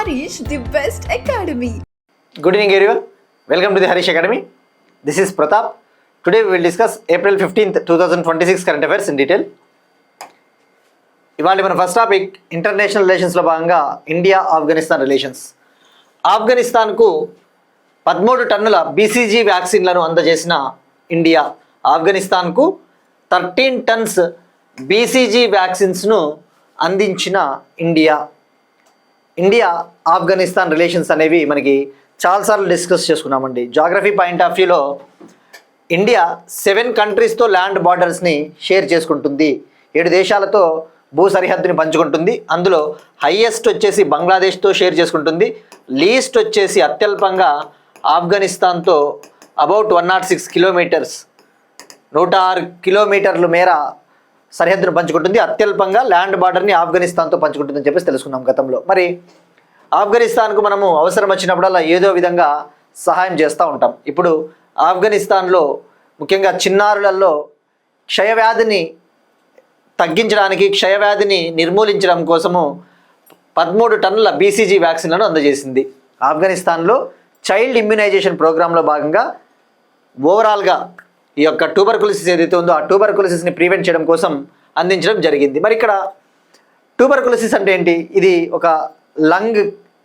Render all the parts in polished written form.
Harish, the best academy. Good evening everyone. Welcome to the Harish Academy. This is Pratap. Today we will discuss April 15th, 2026 current affairs in detail. ఇవాళ మన first topic international రిలేషన్స్లో భాగంగా India Afghanistan relations. ఆఫ్ఘనిస్తాన్కు 13 టన్నుల BCG వ్యాక్సిన్లను అందజేసిన India, ఆఫ్ఘనిస్తాన్కు 13 turns BCG వ్యాక్సిన్స్ను అందించిన India Afghanistan relations అనేవి మనకి చాలాసార్లు discuss చేసుకున్నామండి. జాగ్రఫీ పాయింట్ ఆఫ్ వ్యూలో ఇండియా 7 కంట్రీస్తో ల్యాండ్ బార్డర్స్ని షేర్ చేసుకుంటుంది, 7 దేశాలతో భూ సరిహద్దుని పంచుకుంటుంది. అందులో హైయెస్ట్ వచ్చేసి బంగ్లాదేశ్తో షేర్ చేసుకుంటుంది, లీస్ట్ వచ్చేసి అత్యల్పంగా ఆఫ్ఘనిస్తాన్తో అబౌట్ 106 కిలోమీటర్స్, 106 కిలోమీటర్ల మేర సరిహద్దును పంచుకుంటుంది. అత్యల్పంగా ల్యాండ్ బార్డర్ని ఆఫ్ఘనిస్తాన్తో పంచుకుంటుందని చెప్పేసి తెలుసుకున్నాం గతంలో. మరి ఆఫ్ఘనిస్తాన్కు మనము అవసరం వచ్చినప్పుడల్లా ఏదో విధంగా సహాయం చేస్తూ ఉంటాం. ఇప్పుడు ఆఫ్ఘనిస్తాన్లో ముఖ్యంగా చిన్నారులలో క్షయవ్యాధిని తగ్గించడానికి, క్షయవ్యాధిని నిర్మూలించడం కోసము 13 టన్నుల BCG వ్యాక్సిన్లను అందజేసింది. ఆఫ్ఘనిస్తాన్లో చైల్డ్ ఇమ్యునైజేషన్ ప్రోగ్రాంలో భాగంగా ఓవరాల్గా ఈ యొక్క ట్యూబర్కులోసిస్ ఏదైతే ఉందో ఆ ట్యూబర్కులోసిస్ని ప్రివెంట్ చేయడం కోసం అందించడం జరిగింది. మరి ఇక్కడ ట్యూబర్కులోసిస్ అంటే ఏంటి? ఇది ఒక లంగ్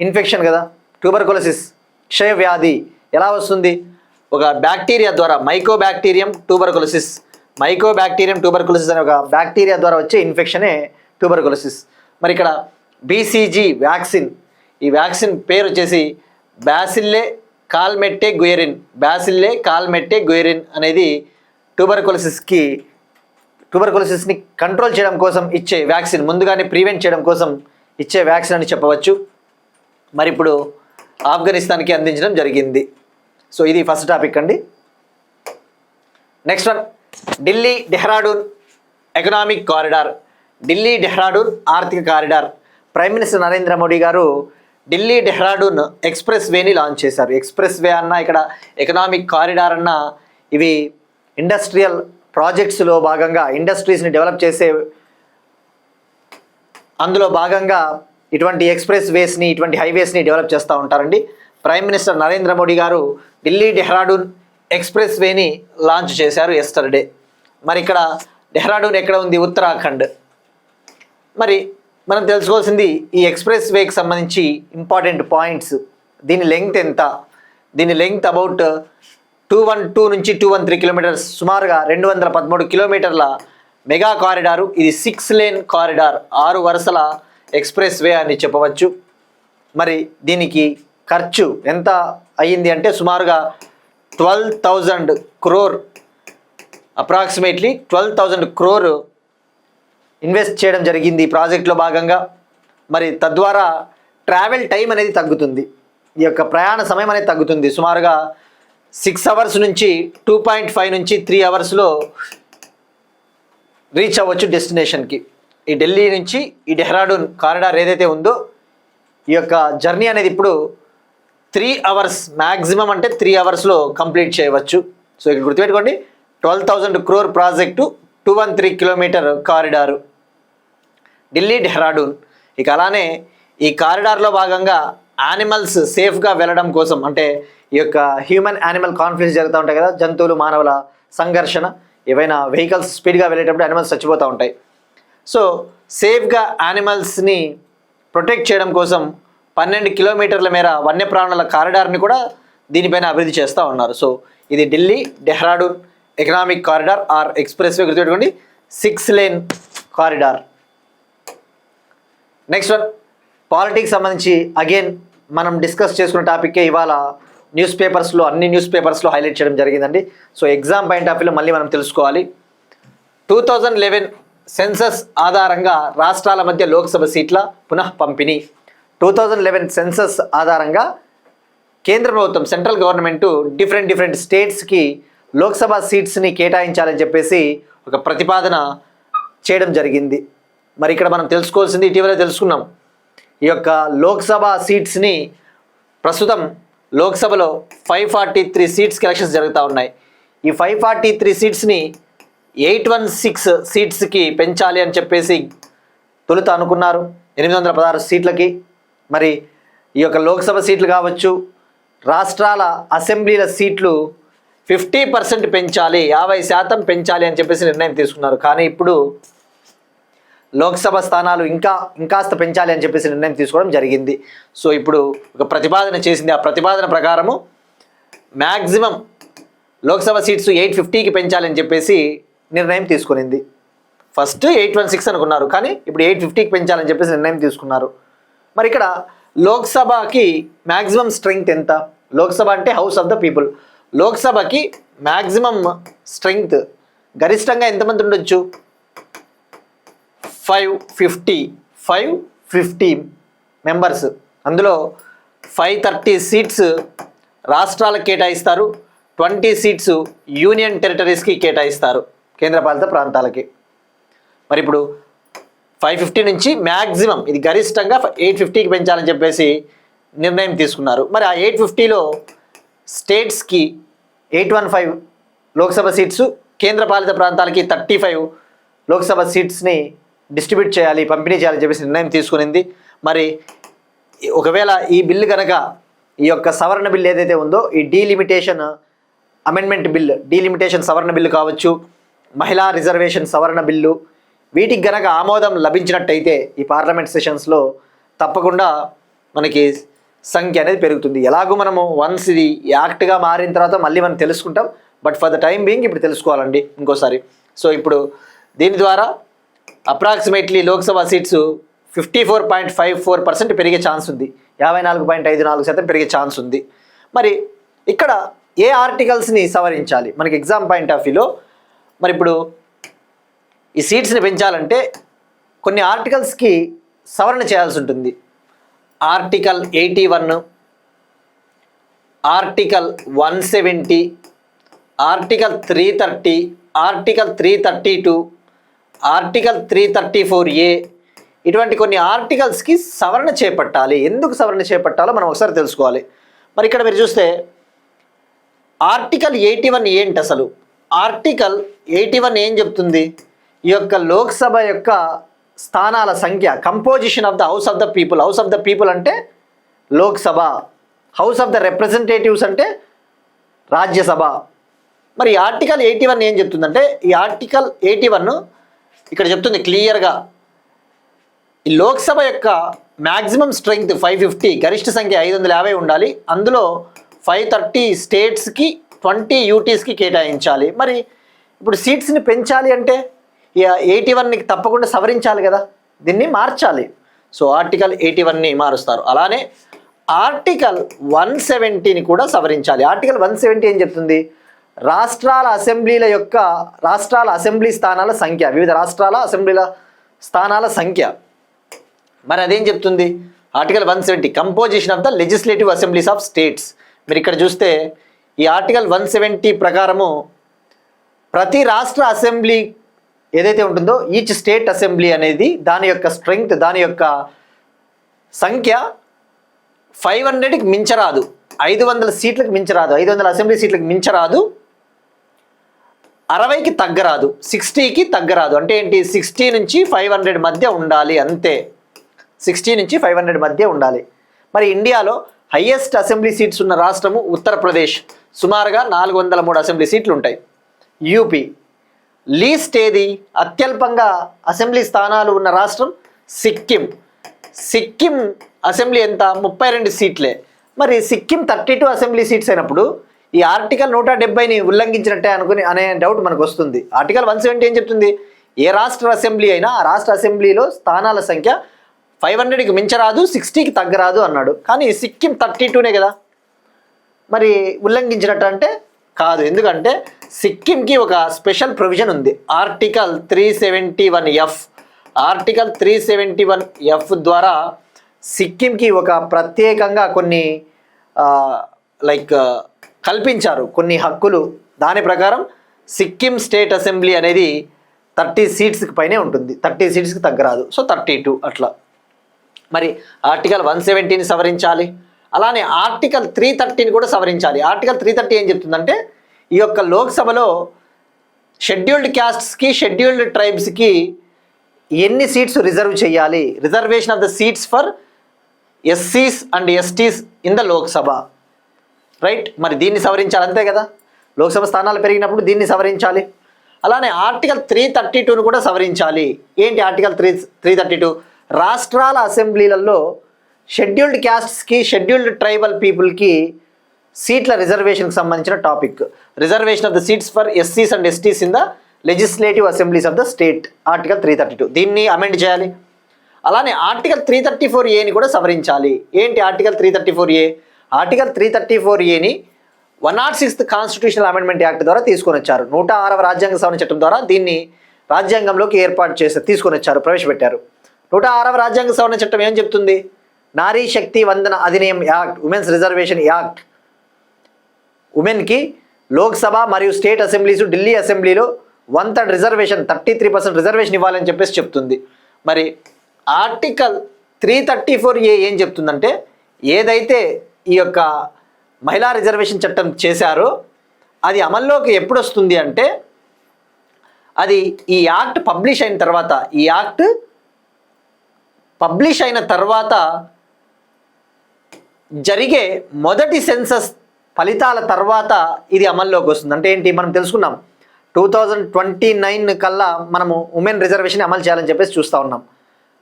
ఇన్ఫెక్షన్ కదా. ట్యూబర్కులోసిస్ క్షయవ్యాధి ఎలా వస్తుంది? ఒక బ్యాక్టీరియా ద్వారా, మైకోబ్యాక్టీరియం ట్యూబర్కులోసిస్ అనే ఒక బ్యాక్టీరియా ద్వారా వచ్చే ఇన్ఫెక్షనే ట్యూబర్కులోసిస్. మరి ఇక్కడ BCG వ్యాక్సిన్, ఈ వ్యాక్సిన్ పేరు వచ్చేసి బ్యాసిల్లే కాల్మెట్టే గుయెరిన్ అనేది ట్యూబర్కులోసిస్ని కంట్రోల్ చేయడం కోసం ఇచ్చే వ్యాక్సిన్, ముందుగానే ప్రివెంట్ చేయడం కోసం ఇచ్చే వ్యాక్సిన్ అని చెప్పవచ్చు. మరి ఇప్పుడు ఆఫ్ఘనిస్తాన్కి అందించడం జరిగింది. సో ఇది ఫస్ట్ టాపిక్ అండి. Next one, Delhi Dehradun economic corridor, Delhi Dehradun ఆర్థిక corridor. Prime minister Narendra Modi గారు ఢిల్లీ డెహ్రాడూన్ ఎక్స్ప్రెస్ వేని లాంచ్ చేశారు. ఎక్స్ప్రెస్ వే అన్న, ఇక్కడ ఎకనామిక్ కారిడార్ అన్న, ఇవి ఇండస్ట్రియల్ ప్రాజెక్ట్స్లో భాగంగా ఇండస్ట్రీస్ని డెవలప్ చేసే అందులో భాగంగా ఇటువంటి ఎక్స్ప్రెస్ వేస్ని, ఇటువంటి హైవేస్ని డెవలప్ చేస్తూ ఉంటారండి. ప్రైమ్ మినిస్టర్ నరేంద్ర మోడీ గారు ఢిల్లీ డెహ్రాడూన్ ఎక్స్ప్రెస్ వేని లాంచ్ చేశారు ఎస్టర్డే. మరి ఇక్కడ డెహ్రాడూన్ ఎక్కడ ఉంది? ఉత్తరాఖండ్. మరి మనం తెలుసుకోవాల్సింది ఈ ఎక్స్ప్రెస్ వేకి సంబంధించి ఇంపార్టెంట్ పాయింట్స్. దీని లెంగ్త్ ఎంత? దీని లెంగ్త్ అబౌట్ 212 నుంచి 213 కిలోమీటర్స్, సుమారుగా 213 కిలోమీటర్ల మెగా కారిడారు. ఇది 6 లేన్ కారిడార్, 6 వరుసల ఎక్స్ప్రెస్ వే అని చెప్పవచ్చు. మరి దీనికి ఖర్చు ఎంత అయ్యింది అంటే సుమారుగా 12,000 crore, అప్రాక్సిమేట్లీ 12,000 crore ఇన్వెస్ట్ చేయడం జరిగింది ఈ ప్రాజెక్ట్లో భాగంగా. మరి తద్వారా ట్రావెల్ టైం అనేది తగ్గుతుంది, ఈ యొక్క ప్రయాణ సమయం అనేది తగ్గుతుంది. సుమారుగా 6 అవర్స్ నుంచి 2.5 నుంచి 3 అవర్స్లో రీచ్ అవ్వచ్చు డెస్టినేషన్కి. ఈ ఢిల్లీ నుంచి ఈ డెహ్రాడూన్ కారిడార్ ఏదైతే ఉందో ఈ యొక్క జర్నీ అనేది ఇప్పుడు 3 అవర్స్, మ్యాక్సిమం అంటే 3 అవర్స్లో కంప్లీట్ చేయవచ్చు. సో ఇక్కడ గుర్తుపెట్టుకోండి, 12,000 crore project, 213 kilometre corridor Delhi Dehradun. ఇక అలానే ఈ కారిడార్లో భాగంగా యానిమల్స్ సేఫ్గా వెళ్ళడం కోసం, అంటే ఈ యొక్క హ్యూమన్ యానిమల్ కాన్ఫ్లిక్ట్స్ జరుగుతూ ఉంటాయి కదా, జంతువులు మానవుల సంఘర్షణ, ఏవైనా వెహికల్స్ స్పీడ్గా వెళ్ళేటప్పుడు యానిమల్స్ చచ్చిపోతూ ఉంటాయి. సో సేఫ్గా యానిమల్స్ని ప్రొటెక్ట్ చేయడం కోసం 12 కిలోమీటర్ల మేర వన్యప్రాణుల కారిడార్ని కూడా దీనిపైన అభివృద్ధి చేస్తూ ఉన్నారు. సో ఇది Delhi Dehradun economic corridor or expressway, గుర్తుపెట్టుకోండి, 6 lane corridor. Next one, politics సంబంధించి అగైన్ మనం డిస్కస్ చేసుకున్న టాపిక్కే ఇవాళ అన్ని న్యూస్ పేపర్స్లో హైలైట్ చేయడం జరిగిందండి. సో ఎగ్జామ్ పాయింట్ ఆఫ్ వ్యూలో మళ్ళీ మనం తెలుసుకోవాలి. 2011 సెన్సస్ ఆధారంగా రాష్ట్రాల మధ్య లోక్సభ సీట్ల పునః పంపిణీ. 2011 సెన్సస్ ఆధారంగా కేంద్ర ప్రభుత్వం, సెంట్రల్ గవర్నమెంటు డిఫరెంట్ స్టేట్స్కి లోక్సభ సీట్స్ని కేటాయించాలని చెప్పేసి ఒక ప్రతిపాదన చేయడం జరిగింది. మరి ఇక్కడ మనం తెలుసుకోవాల్సింది, ఇటీవలే తెలుసుకున్నాం, ఈ యొక్క లోక్సభ సీట్స్ని ప్రస్తుతం లోక్సభలో 543 సీట్స్కి ఎలక్షన్స్ జరుగుతూ ఉన్నాయి. ఈ 543 సీట్స్ని 816 సీట్స్కి పెంచాలి అని చెప్పేసి తొలుత అనుకున్నారు, 816 సీట్లకి. మరి ఈ యొక్క లోక్సభ సీట్లు కావచ్చు, రాష్ట్రాల అసెంబ్లీల సీట్లు 50% పెంచాలి, 50% పెంచాలి అని చెప్పేసి నిర్ణయం తీసుకున్నారు. కానీ ఇప్పుడు లోక్సభ స్థానాలు ఇంకాస్త పెంచాలి అని చెప్పేసి నిర్ణయం తీసుకోవడం జరిగింది. సో ఇప్పుడు ఒక ప్రతిపాదన చేసింది. ఆ ప్రతిపాదన ప్రకారము మ్యాక్సిమం లోక్సభ సీట్స్ 850కి పెంచాలని చెప్పేసి నిర్ణయం తీసుకునింది. ఫస్ట్ 816 అనుకున్నారు, కానీ ఇప్పుడు 850కి పెంచాలని చెప్పేసి నిర్ణయం తీసుకున్నారు. మరి ఇక్కడ లోక్సభకి మ్యాక్సిమం స్ట్రెంగ్త్ ఎంత? లోక్సభ అంటే హౌస్ ఆఫ్ ద పీపుల్. లోక్సభకి మ్యాక్సిమం స్ట్రెంగ్త్ గరిష్టంగా ఎంతమంది ఉండొచ్చు? 550 మెంబర్స్. అందులో 530 సీట్స్ రాష్ట్రాలకు కేటాయిస్తారు, 20 సీట్స్ యూనియన్ టెరిటరీస్కి కేటాయిస్తారు, కేంద్రపాలిత ప్రాంతాలకి. మరి ఇప్పుడు 550 నుంచి మ్యాక్సిమం, ఇది గరిష్టంగా 850కి పెంచాలని చెప్పేసి నిర్ణయం తీసుకున్నారు. మరి ఆ 850లో స్టేట్స్కి 815 లోక్సభ సీట్స్, కేంద్రపాలిత ప్రాంతాలకి 35 లోక్సభ సీట్స్ని డిస్ట్రిబ్యూట్ చేయాలి, పంపిణీ చేయాలని చెప్పేసి నిర్ణయం తీసుకునింది. మరి ఒకవేళ ఈ బిల్లు కనుక, ఈ యొక్క సవరణ బిల్లు ఏదైతే ఉందో, ఈ డీలిమిటేషన్ అమెండ్మెంట్ బిల్, డీలిమిటేషన్ సవరణ బిల్లు కావచ్చు, మహిళా రిజర్వేషన్ సవరణ బిల్లు, వీటికి గనక ఆమోదం లభించినట్టయితే ఈ పార్లమెంట్ సెషన్స్లో తప్పకుండా మనకి సంఖ్య అనేది పెరుగుతుంది. ఎలాగో మనము వన్స్ ఇది యాక్ట్గా మారిన తర్వాత మళ్ళీ మనం తెలుసుకుంటాం, but for the time being ఇప్పుడు తెలుసుకోవాలండి ఇంకోసారి. సో ఇప్పుడు దీని ద్వారా అప్రాక్సిమేట్లీ లోక్సభ సీట్స్ 54.54% పెరిగే ఛాన్స్ ఉంది, 54.54% పెరిగే ఛాన్స్ ఉంది. మరి ఇక్కడ ఏ ఆర్టికల్స్ని సవరించాలి మనకి ఎగ్జామ్ పాయింట్ ఆఫ్ వ్యూలో? మరి ఇప్పుడు ఈ సీట్స్ని పెంచాలంటే కొన్ని ఆర్టికల్స్కి సవరణ చేయాల్సి ఉంటుంది. Article 81, article 170, article 330, article 332, article 334A, ఇటువంటి కొన్ని ఆర్టికల్స్కి సవరణ చేపట్టాలి. ఎందుకు సవరణ చేపట్టాలో మనం ఒకసారి తెలుసుకోవాలి. మరి ఇక్కడ మీరు చూస్తే ఆర్టికల్ 81 ఏంటి అసలు? ఆర్టికల్ 81 ఏం చెప్తుంది? ఈ యొక్క లోక్సభ యొక్క స్థానాల సంఖ్య, composition of the house of the people. House of the people అంటే Lok Sabha, house of the representatives అంటే రాజ్యసభ. మరి ఈ ఆర్టికల్ 81 ఏం చెప్తుందంటే, ఈ ఆర్టికల్ 81 ఇక్కడ చెప్తుంది క్లియర్గా, ఈ లోక్సభ యొక్క మ్యాక్సిమం స్ట్రెంగ్త్ 550, గరిష్ట సంఖ్య 550 ఉండాలి. అందులో 530 స్టేట్స్కి, 20 యూటీస్కి కేటాయించాలి. మరి ఇప్పుడు సీట్స్ని పెంచాలి అంటే ఈ 81ని తప్పకుండా సవరించాలి కదా, దీన్ని మార్చాలి. సో ఆర్టికల్ 81ని మారుస్తారు. అలానే ఆర్టికల్ 170ని కూడా సవరించాలి. ఆర్టికల్ 170 ఏం చెప్తుంది? రాష్ట్రాల అసెంబ్లీ స్థానాల సంఖ్య, వివిధ రాష్ట్రాల అసెంబ్లీల స్థానాల సంఖ్య. మరి అదేం చెప్తుంది? Article 170 composition of the legislative assemblies of states. మీరు ఇక్కడ చూస్తే ఈ ఆర్టికల్ 170 ప్రకారము ప్రతి రాష్ట్ర అసెంబ్లీ ఏదైతే ఉంటుందో, ఈచ్ స్టేట్ అసెంబ్లీ అనేది దాని యొక్క స్ట్రెంగ్త్, దాని యొక్క సంఖ్య 500కి మించరాదు, 500 సీట్లకు మించరాదు, 500 అసెంబ్లీ సీట్లకు మించరాదు, 60కి తగ్గరాదు, 60కి తగ్గరాదు. అంటే ఏంటి? 60 నుంచి 500 మధ్య ఉండాలి, అంతే. 60 నుంచి 500 మధ్య ఉండాలి. మరి ఇండియాలో హైయెస్ట్ అసెంబ్లీ సీట్స్ ఉన్న రాష్ట్రము ఉత్తరప్రదేశ్, సుమారుగా 403 అసెంబ్లీ సీట్లు ఉంటాయి. యూపీ లీస్ట్ ఏది? అత్యల్పంగా అసెంబ్లీ స్థానాలు ఉన్న రాష్ట్రం సిక్కిం అసెంబ్లీ ఎంత? 32 సీట్లే. మరి సిక్కిం 32 అసెంబ్లీ సీట్స్ అయినప్పుడు ఈ ఆర్టికల్ 170ని ఉల్లంఘించినట్టే అనే డౌట్ మనకు వస్తుంది. ఆర్టికల్ 170 ఏం చెప్తుంది? ఏ రాష్ట్ర అసెంబ్లీ అయినా ఆ రాష్ట్ర అసెంబ్లీలో స్థానాల సంఖ్య 500కి మించరాదు, 60కి తగ్గరాదు అన్నాడు. కానీ సిక్కిం 32నే కదా, మరి ఉల్లంఘించినట్టు అంటే కాదు. ఎందుకంటే సిక్కింకి ఒక స్పెషల్ ప్రొవిజన్ ఉంది, ఆర్టికల్ 371F. ఆర్టికల్ 371F ద్వారా సిక్కింకి ఒక ప్రత్యేకంగా కొన్ని కల్పించారు కొన్ని హక్కులు. దాని ప్రకారం సిక్కిం స్టేట్ అసెంబ్లీ అనేది 30 సీట్స్కి పైనే ఉంటుంది, 30 సీట్స్కి తగ్గరాదు. సో 32 అట్లా. మరి ఆర్టికల్ 170ని సవరించాలి. అలానే ఆర్టికల్ 330ని కూడా సవరించాలి. ఆర్టికల్ 330 ఏం చెప్తుందంటే, ఈ యొక్క లోక్సభలో షెడ్యూల్డ్ క్యాస్ట్స్కి, షెడ్యూల్డ్ ట్రైబ్స్కి ఎన్ని సీట్స్ రిజర్వ్ చేయాలి, reservation of the seats for ఎస్సీస్ and STs in the Lok Sabha, right. మరి దీన్ని సవరించాలి, అంతే కదా, లోక్సభ స్థానాలు పెరిగినప్పుడు దీన్ని సవరించాలి. అలానే ఆర్టికల్ 332ను కూడా సవరించాలి. ఏంటి ఆర్టికల్ 332? రాష్ట్రాల అసెంబ్లీలలో షెడ్యూల్డ్ క్యాస్ట్స్కి, షెడ్యూల్డ్ ట్రైబల్ పీపుల్కి సీట్ల రిజర్వేషన్కి సంబంధించిన topic. Reservation of the seats for ఎస్సీస్ and STs in the legislative assemblies of the state, article 332. దీన్ని అమెండ్ చేయాలి. అలానే ఆర్టికల్ 334ఏని కూడా సవరించాలి. ఏంటి ఆర్టికల్ 334ఏ? ఆర్టికల్ 334ఏని 106th కాన్స్టిట్యూషనల్ అమెండ్మెంట్ యాక్ట్ ద్వారా తీసుకొని వచ్చారు. 106వ రాజ్యాంగ సవరణ చట్టం ద్వారా దీన్ని రాజ్యాంగంలోకి తీసుకొని వచ్చారు, ప్రవేశపెట్టారు. 106వ రాజ్యాంగ సవరణ చట్టం ఏం చెప్తుంది? Nari Shakti Vandan Adhiniyam act, women's reservation act, ఉమెన్కి లోక్సభ మరియు స్టేట్ అసెంబ్లీస్, ఢిల్లీ అసెంబ్లీలో 1/3 రిజర్వేషన్, 33% రిజర్వేషన్ ఇవ్వాలని చెప్పేసి చెప్తుంది. మరి ఆర్టికల్ 334ఏ ఏం చెప్తుందంటే, ఏదైతే ఈ యొక్క మహిళా రిజర్వేషన్ చట్టం చేశారో అది అమల్లోకి ఎప్పుడు వస్తుంది అంటే, అది ఈ యాక్ట్ పబ్లిష్ అయిన తర్వాత, ఈ యాక్ట్ పబ్లిష్ అయిన తర్వాత జరిగే మొదటి సెన్సస్ ఫలితాల తర్వాత ఇది అమల్లోకి వస్తుంది. అంటే ఏంటి, మనం తెలుసుకున్నాం 2029 కల్లా మనము ఉమెన్ రిజర్వేషన్ అమలు చేయాలని చెప్పేసి చూస్తూ ఉన్నాం.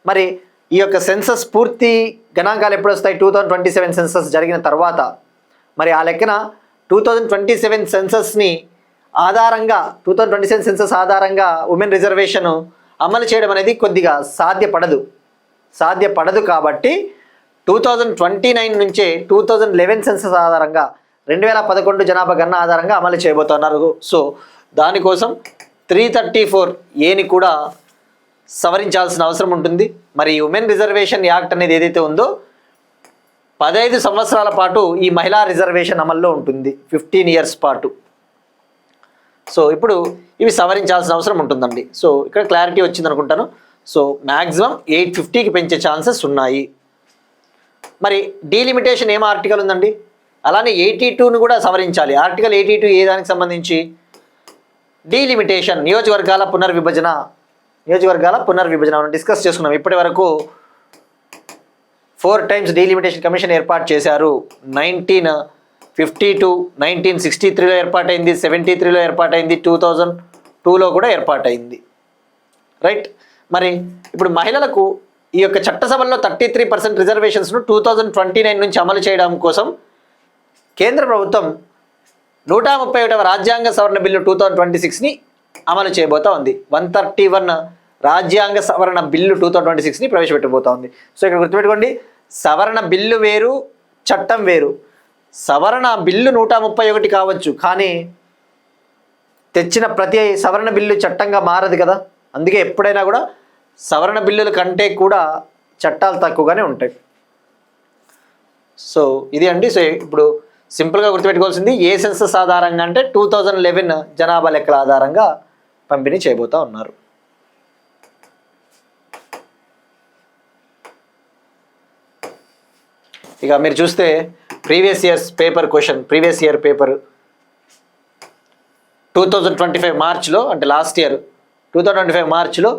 మరి ఈ యొక్క సెన్సస్ పూర్తి గణాంకాలు ఎప్పుడు వస్తాయి? 2027 సెన్సస్ జరిగిన తర్వాత. మరి ఆ లెక్కన 2027 సెన్సస్ని ఆధారంగా, 2027 సెన్సస్ ఆధారంగా ఉమెన్ రిజర్వేషన్ అమలు చేయడం అనేది కొద్దిగా సాధ్యపడదు. కాబట్టి 2029 నుంచే 2011 సెన్సస్ ఆధారంగా, 2011 జనాభా గణన ఆధారంగా అమలు చేయబోతున్నారు. సో దానికోసం 334ఏని కూడా సవరించాల్సిన అవసరం ఉంటుంది. మరి ఉమెన్ రిజర్వేషన్ యాక్ట్ అనేది ఏదైతే ఉందో 15 సంవత్సరాల పాటు ఈ మహిళా రిజర్వేషన్ అమల్లో ఉంటుంది, 15 ఇయర్స్ పాటు. సో ఇప్పుడు ఇవి సవరించాల్సిన అవసరం ఉంటుందండి. సో ఇక్కడ క్లారిటీ వచ్చింది అనుకుంటాను. సో మ్యాక్సిమం 850కి పెంచే ఛాన్సెస్ ఉన్నాయి. మరి డీలిమిటేషన్ ఏం ఆర్టికల్ ఉందండి? అలానే 82ను కూడా సవరించాలి. ఆర్టికల్ 82 ఏ దానికి సంబంధించి? డీలిమిటేషన్, నియోజకవర్గాల పునర్విభజన మనం డిస్కస్ చేసుకున్నాం. ఇప్పటి వరకు 4 times డీలిమిటేషన్ కమిషన్ ఏర్పాటు చేశారు. 1952, 1963లో ఏర్పాటైంది, 73లో ఏర్పాటైంది, 2002లో కూడా ఏర్పాటైంది, రైట్. మరి ఇప్పుడు మహిళలకు ఈ యొక్క చట్టసభల్లో 33% రిజర్వేషన్స్ను 2029 నుంచి అమలు చేయడం కోసం కేంద్ర ప్రభుత్వం 131వ రాజ్యాంగ సవరణ బిల్లు 2026ని అమలు చేయబోతా ఉంది. 131 రాజ్యాంగ సవరణ బిల్లు 2026ని ప్రవేశపెట్టబోతా ఉంది. సో ఇక్కడ గుర్తుపెట్టుకోండి, సవరణ బిల్లు వేరు, చట్టం వేరు. సవరణ బిల్లు 131 కావచ్చు, కానీ తెచ్చిన ప్రతి సవరణ బిల్లు చట్టంగా మారదు కదా. అందుకే ఎప్పుడైనా కూడా సవరణ బిల్లుల కంటే కూడా చట్టాలు తక్కువగానే ఉంటాయి. సో ఇది అండి. సో ఇప్పుడు సింపుల్గా గుర్తుపెట్టుకోవాల్సింది, ఏ సెన్సస్ ఆధారంగా అంటే 2011 జనాభా లెక్కల ఆధారంగా పంపిణీ చేయబోతా ఉన్నారు. ఇక మీరు చూస్తే ప్రీవియస్ ఇయర్ పేపర్ 2025 మార్చ్లో, అంటే లాస్ట్ ఇయర్ 2025 మార్చ్లో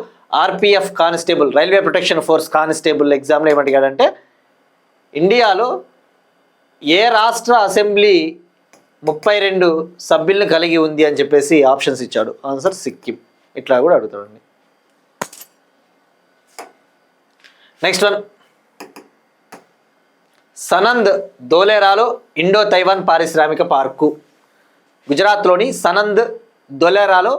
RPF constable, railway protection force constable ఎగ్జామ్లో ఏమడిగాడంటే, ఇండియాలో ఏ రాష్ట్ర అసెంబ్లీ 32 సభ్యులను కలిగి ఉంది అని చెప్పేసి ఆప్షన్స్ ఇచ్చాడు. ఆన్సర్ సిక్కిం. ఇట్లా కూడా అడుగుతాడండి. నెక్స్ట్ వన్, సనంద్ ధోలేరాలో ఇండో తైవాన్ పారిశ్రామిక పార్కు. గుజరాత్లోని సనంద్ ధోలేరాలో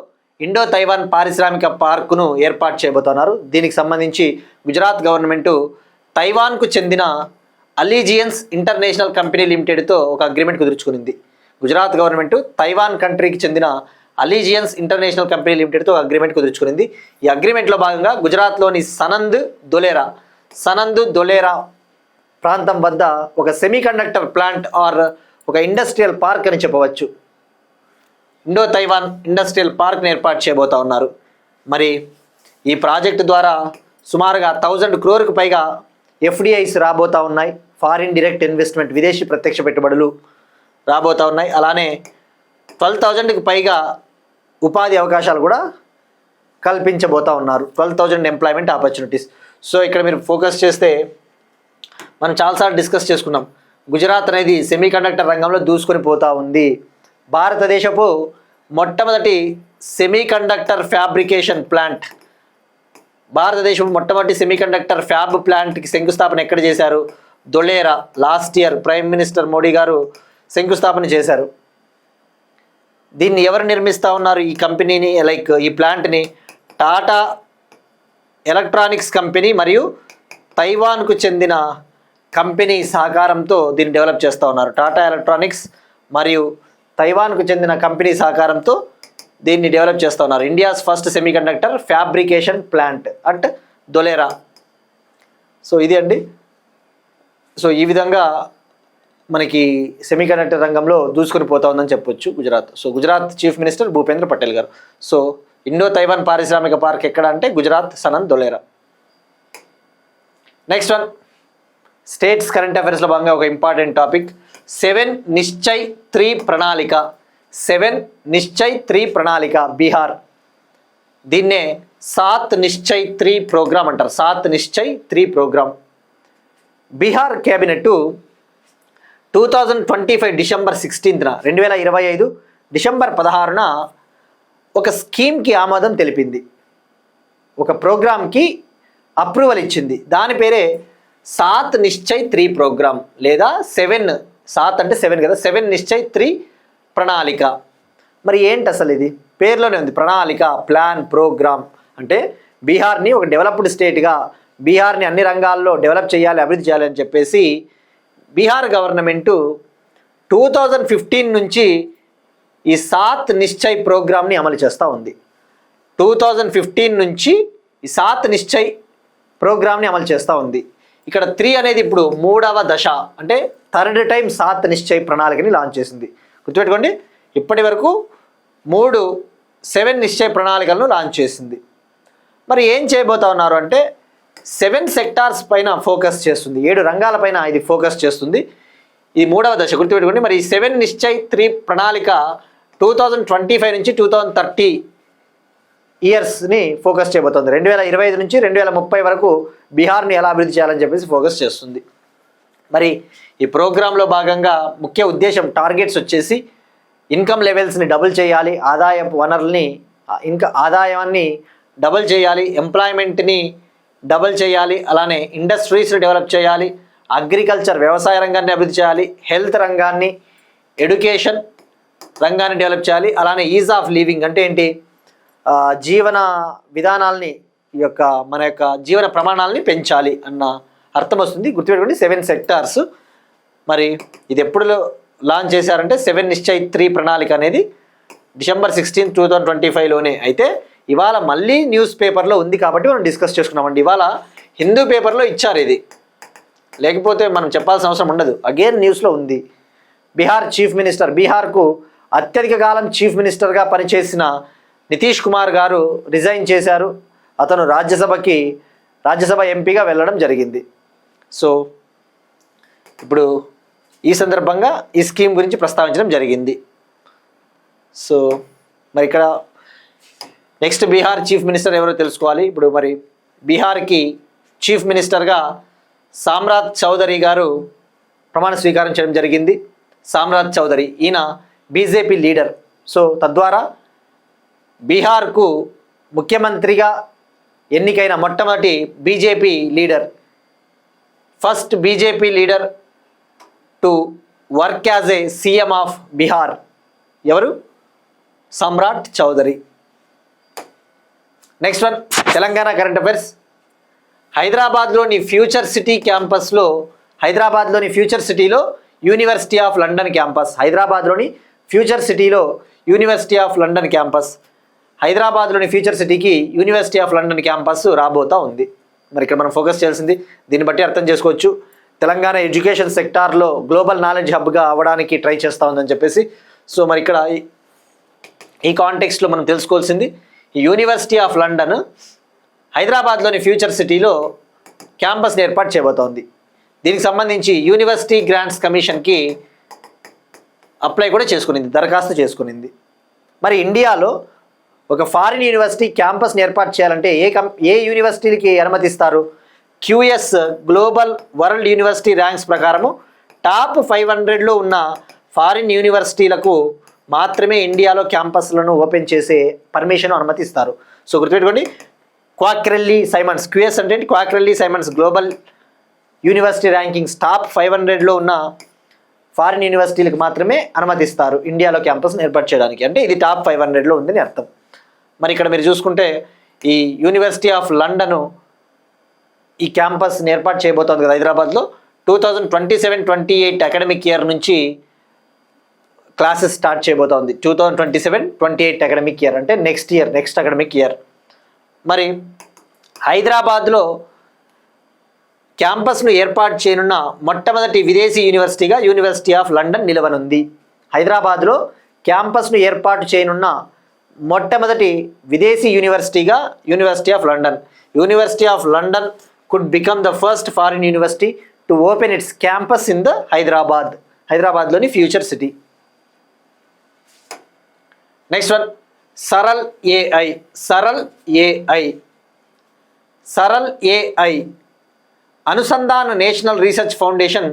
ఇండో తైవాన్ పారిశ్రామిక పార్కును ఏర్పాటు చేయబోతున్నారు. దీనికి సంబంధించి గుజరాత్ గవర్నమెంటు తైవాన్కు చెందిన అలీజియన్స్ ఇంటర్నేషనల్ కంపెనీ లిమిటెడ్తో ఒక అగ్రిమెంట్ కుదుర్చుకునింది. గుజరాత్ గవర్నమెంట్ తైవాన్ కంట్రీకి చెందిన అలీజియన్స్ ఇంటర్నేషనల్ కంపెనీ లిమిటెడ్తో అగ్రిమెంట్ కుదుర్చుకునింది. ఈ అగ్రిమెంట్లో భాగంగా గుజరాత్లోని సనంద్ ధోలేరా ప్రాంతం వద్ద ఒక సెమీకండక్టర్ ప్లాంట్ ఆర్ ఒక ఇండస్ట్రియల్ పార్క్ అని చెప్పవచ్చు, ఇండో తైవాన్ ఇండస్ట్రియల్ పార్క్ని ఏర్పాటు చేయబోతా ఉన్నారు. మరి ఈ ప్రాజెక్టు ద్వారా సుమారుగా 1000 crore పైగా FDIs రాబోతూ ఉన్నాయి. ఫారిన్ డైరెక్ట్ ఇన్వెస్ట్మెంట్, విదేశీ ప్రత్యక్ష పెట్టుబడులు రాబోతూ ఉన్నాయి. అలానే 12,000కి పైగా ఉపాధి అవకాశాలు కూడా కల్పించబోతా ఉన్నారు. 12,000 ఎంప్లాయ్మెంట్ ఆపర్చునిటీస్. సో ఇక్కడ మీరు ఫోకస్ చేస్తే మనం చాలాసార్లు డిస్కస్ చేసుకున్నాం. గుజరాత్ అనేది సెమీకండక్టర్ రంగంలో దూసుకొని పోతూ ఉంది. భారతదేశపు మొట్టమొదటి సెమీకండక్టర్ ఫ్యాబ్రికేషన్ ప్లాంట్, భారతదేశం మొట్టమొదటి సెమీకండక్టర్ ఫ్యాబ్ ప్లాంట్కి శంకుస్థాపన ఎక్కడ చేశారు? Dholera. Last year prime minister Modi గారు శంకుస్థాపన చేశారు. దీన్ని ఎవరు నిర్మిస్తూ ఉన్నారు? ఈ కంపెనీని, లైక్ ఈ ప్లాంట్ని టాటా ఎలక్ట్రానిక్స్ కంపెనీ మరియు తైవాన్కు చెందిన కంపెనీ సహకారంతో దీన్ని డెవలప్ చేస్తూ ఉన్నారు. టాటా ఎలక్ట్రానిక్స్ మరియు తైవాన్కు చెందిన కంపెనీ సహకారంతో దీన్ని డెవలప్ చేస్తూ ఉన్నారు. India's first semiconductor fabrication plant at Dholera. So ఇది అండి. సో ఈ విధంగా మనకి సెమీకండక్టర్ రంగంలో దూసుకొని పోతా ఉందని చెప్పొచ్చు Gujarat. So Gujarat chief minister Bhupendra Patel గారు. సో ఇండో తైవాన్ పారిశ్రామిక పార్క్ ఎక్కడ అంటే Gujarat, Sanand, Dholera. Next one, states current అఫైర్స్లో భాగంగా ఒక ఇంపార్టెంట్ టాపిక్, 7 నిశ్చయ్ 3 ప్రణాళిక. 7 నిశ్చయ్ 3 ప్రణాళిక బీహార్. దీన్నే 7 నిశ్చయ్ 3 ప్రోగ్రామ్ అంటారు. 7 Nischay 3 programme. Bihar cabinet 2025 December 16న 2025 డిసెంబర్ 16న ఒక స్కీమ్కి ఆమోదం తెలిపింది, ఒక ప్రోగ్రామ్కి అప్రూవల్ ఇచ్చింది. దాని పేరే 7 నిశ్చయ్ 3 ప్రోగ్రామ్ లేదా 7 అంటే 7 కదా, 7 నిశ్చయ్ 3 ప్రణాళిక. మరి ఏంటి అసలు ఇది? పేర్లోనే ఉంది ప్రణాళిక, ప్లాన్, ప్రోగ్రామ్. అంటే బీహార్ని ఒక డెవలప్డ్ స్టేట్గా, బీహార్ని అన్ని రంగాల్లో డెవలప్ చేయాలి, అభివృద్ధి చేయాలి అని చెప్పేసి బీహార్ గవర్నమెంటు 2015 నుంచి ఈ 7 నిశ్చయ్ ప్రోగ్రామ్ని అమలు చేస్తూ ఉంది. 2015 నుంచి ఈ 7 నిశ్చయ్ ప్రోగ్రామ్ని అమలు చేస్తూ ఉంది. ఇక్కడ 3 అనేది ఇప్పుడు 3వ దశ, అంటే 3rd టైం 7 నిశ్చయ్ ప్రణాళికని లాంచ్ చేసింది. గుర్తుపెట్టుకోండి, ఇప్పటి వరకు 7 నిశ్చయ్ ప్రణాళికలను లాంచ్ చేసింది. మరి ఏం చేయబోతా ఉన్నారు అంటే 7 సెక్టార్స్ పైన ఫోకస్ చేస్తుంది, 7 రంగాలపైన ఇది ఫోకస్ చేస్తుంది. ఈ 3వ దశ గుర్తుపెట్టుకోండి. మరి ఈ 7 నిశ్చయ్ 3 ప్రణాళిక 2025 నుంచి 2030 ఇయర్స్ని ఫోకస్ చేయబోతుంది. 2025 నుంచి 2030 వరకు బీహార్ని ఎలా అభివృద్ధి చేయాలని చెప్పేసి ఫోకస్ చేస్తుంది. మరి ఈ ప్రోగ్రాంలో భాగంగా ముఖ్య ఉద్దేశం, టార్గెట్స్ వచ్చేసి ఇన్కమ్ లెవెల్స్ని డబుల్ చేయాలి, ఆదాయపు వనరుల్ని ఆదాయాన్ని డబుల్ చేయాలి, ఎంప్లాయ్మెంట్ని డబుల్ చేయాలి, అలానే ఇండస్ట్రీస్ని డెవలప్ చేయాలి, అగ్రికల్చర్ వ్యవసాయ రంగాన్ని అభివృద్ధి చేయాలి, హెల్త్ రంగాన్ని, ఎడ్యుకేషన్ రంగాన్ని డెవలప్ చేయాలి, అలానే ఈజ్ ఆఫ్ లివింగ్ అంటే ఏంటి, జీవన విధానాల్ని, మన యొక్క జీవన ప్రమాణాలని పెంచాలి అన్న అర్థం వస్తుంది. గుర్తుపెట్టుకోండి 7 సెక్టార్స్. మరి ఇది ఎప్పుడు లాంచ్ చేశారంటే 7 నిశ్చయ్ 3 ప్రణాళిక అనేది డిసెంబర్ 16, 2025లోనే. అయితే ఇవాళ మళ్ళీ న్యూస్ పేపర్లో ఉంది కాబట్టి మనం డిస్కస్ చేసుకున్నామండి. ఇవాళ హిందూ పేపర్లో ఇచ్చారు ఇది, లేకపోతే మనం చెప్పాల్సిన అవసరం ఉండదు. అగైన్ న్యూస్లో ఉంది. బీహార్ చీఫ్ మినిస్టర్, బీహార్కు అత్యధిక కాలం చీఫ్ మినిస్టర్గా పనిచేసిన నితీష్ కుమార్ గారు రిజైన్ చేశారు. అతను రాజ్యసభ ఎంపీగా వెళ్ళడం జరిగింది. సో ఇప్పుడు ఈ సందర్భంగా ఈ స్కీమ్ గురించి ప్రస్తావించడం జరిగింది. సో మరి ఇక్కడ నెక్స్ట్ బీహార్ చీఫ్ మినిస్టర్ ఎవరో తెలుసుకోవాలి. ఇప్పుడు మరి బీహార్కి చీఫ్ మినిస్టర్గా సామ్రాట్ చౌదరి గారు ప్రమాణ స్వీకారం చేయడం జరిగింది. సామ్రాట్ చౌదరి ఈయన బీజేపీ లీడర్. సో తద్వారా బీహార్కు ముఖ్యమంత్రిగా ఎన్నికైన మొట్టమొదటి BJP leader, first BJP leader to work as a CM of Bihar. ఎవరు? Samrat Choudhary. Next one, Telangana current affairs. హైదరాబాద్లోని ఫ్యూచర్ సిటీ క్యాంపస్లో, హైదరాబాద్లోని ఫ్యూచర్ సిటీలో యూనివర్సిటీ ఆఫ్ లండన్ క్యాంపస్, హైదరాబాద్లోని ఫ్యూచర్ సిటీలో యూనివర్సిటీ ఆఫ్ లండన్ క్యాంపస్, హైదరాబాద్లోని ఫ్యూచర్ సిటీకి యూనివర్సిటీ ఆఫ్ లండన్ క్యాంపస్ రాబోతూ ఉంది. మరి ఇక్కడ మనం ఫోకస్ చేయాల్సింది, దీన్ని బట్టి అర్థం చేసుకోవచ్చు తెలంగాణ ఎడ్యుకేషన్ సెక్టార్లో గ్లోబల్ నాలెడ్జ్ హబ్గా అవ్వడానికి ట్రై చేస్తూ ఉందని చెప్పేసి. సో మరి ఇక్కడ ఈ కాంటెక్స్ట్లో మనం తెలుసుకోవాల్సింది, ఈ యూనివర్సిటీ ఆఫ్ లండన్ హైదరాబాద్లోని ఫ్యూచర్ సిటీలో క్యాంపస్ని ఏర్పాటు చేయబోతోంది. దీనికి సంబంధించి యూనివర్సిటీ గ్రాంట్స్ కమిషన్కి అప్లై కూడా చేసుకునింది, దరఖాస్తు చేసుకునింది. మరి ఇండియాలో ఒక ఫారిన్ యూనివర్సిటీ క్యాంపస్ని ఏర్పాటు చేయాలంటే ఏ యూనివర్సిటీలకి అనుమతిస్తారు? QS global world university ranks ప్రకారము టాప్ 500లో ఉన్న ఫారిన్ యూనివర్సిటీలకు మాత్రమే ఇండియాలో క్యాంపస్లను ఓపెన్ చేసే పర్మిషన్ అనుమతిస్తారు. సో గుర్తుపెట్టుకోండి, క్వాక్రెల్లీ సైమన్స్, క్యూఎస్ అంటే Quacquarelli Symonds global university rankings top 500లో ఉన్న ఫారిన్ యూనివర్సిటీలకు మాత్రమే అనుమతిస్తారు ఇండియాలో క్యాంపస్ని ఏర్పాటు చేయడానికి. అంటే ఇది టాప్ 500లో ఉందని అర్థం. మరి ఇక్కడ మీరు చూసుకుంటే ఈ యూనివర్సిటీ ఆఫ్ లండన్ ఈ క్యాంపస్ని ఏర్పాటు చేయబోతోంది కదా హైదరాబాద్లో. 2027-28 అకాడమిక్ ఇయర్ నుంచి క్లాసెస్ స్టార్ట్ చేయబోతోంది. 2027-28 అకాడమిక్ ఇయర్ అంటే నెక్స్ట్ అకాడమిక్ ఇయర్. మరి హైదరాబాద్లో క్యాంపస్ను ఏర్పాటు చేయనున్న మొట్టమొదటి విదేశీ యూనివర్సిటీగా యూనివర్సిటీ ఆఫ్ లండన్ నిలవనుంది. హైదరాబాద్లో క్యాంపస్ను ఏర్పాటు చేయనున్న మొట్టమొదటి విదేశీ యూనివర్సిటీగా University of London. University of London could become the first foreign university to open its campus in the హైదరాబాద్లోని future city. Next one, Saral AI Anusandhan national research foundation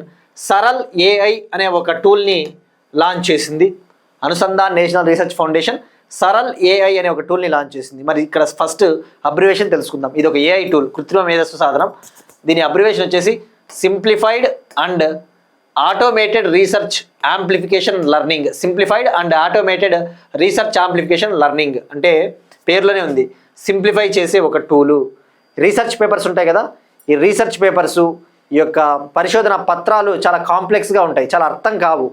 Saral AI అనే ఒక టూల్ని లాంచ్ చేసింది. Anusandhan national research foundation Saral AI అనే ఒక టూల్ని launch చేసింది. మరి ఇక్కడ first abbreviation తెలుసుకుందాం. ఇది ఒక ఏఐ టూల్, కృత్రిమ మేధస్సు సాధనం. దీని అబ్రివేషన్ వచ్చేసి simplified and automated research amplification learning. అంటే పేర్లోనే ఉంది, సింప్లిఫై చేసే ఒక టూలు. రీసెర్చ్ పేపర్స్ ఉంటాయి కదా, ఈ రీసెర్చ్ పేపర్సు, ఈ యొక్క పరిశోధన పత్రాలు చాలా కాంప్లెక్స్గా ఉంటాయి, చాలా అర్థం కావు,